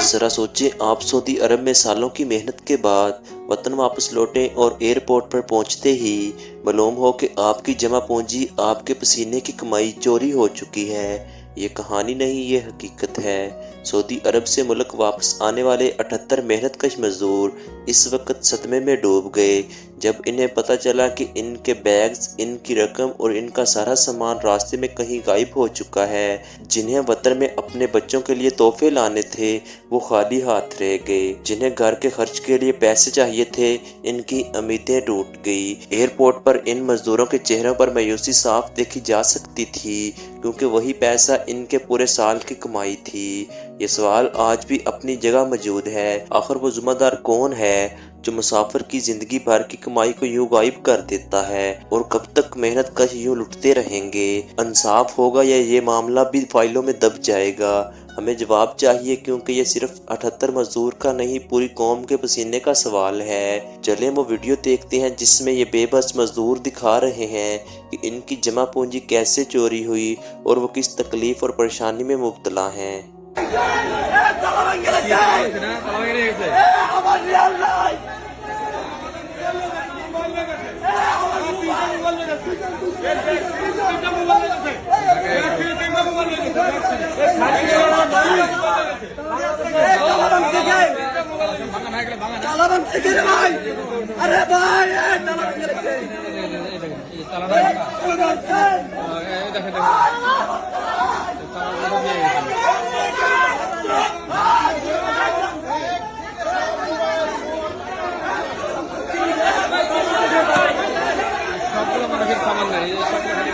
जरा सोचें, आप सऊदी अरब में सालों की मेहनत के बाद वतन वापस लौटें और एयरपोर्ट पर पहुंचते ही मालूम हो कि आपकी जमा पूंजी, आपके पसीने की कमाई चोरी हो चुकी है। ये कहानी नहीं, ये हकीकत है। सऊदी अरब से मुल्क वापस आने वाले 78 मेहनतकश मजदूर इस वक्त सदमे में डूब गए जब इन्हें पता चला कि इनके बैग्स, इनकी रकम और इनका सारा सामान रास्ते में कहीं गायब हो चुका है। जिन्हें वतन में अपने बच्चों के लिए तोहफे लाने थे, वो खाली हाथ रह गए। जिन्हें घर के खर्च के लिए पैसे चाहिए थे, इनकी उम्मीदें टूट गई। एयरपोर्ट पर इन मजदूरों के चेहरों पर मायूसी साफ देखी जा सकती थी, क्योंकि वही पैसा इनके पूरे साल की कमाई थी। ये सवाल आज भी अपनी जगह मौजूद है। आखिर वो जिम्मेदार कौन है जो मुसाफिर की जिंदगी भर की कमाई को यूं गायब कर देता है? और कब तक मेहनत कश यूं लुटते रहेंगे? इंसाफ होगा या ये मामला भी फाइलों में दब जाएगा? हमें जवाब चाहिए, क्योंकि ये सिर्फ 78 मजदूर का नहीं, पूरी कौम के पसीने का सवाल है। चलें वो वीडियो देखते हैं जिसमें ये बेबस मजदूर दिखा रहे हैं कि इनकी जमा पूंजी कैसे चोरी हुई और वो किस तकलीफ और परेशानी में मुब्तला हैं। अरे भाई সামান নাই।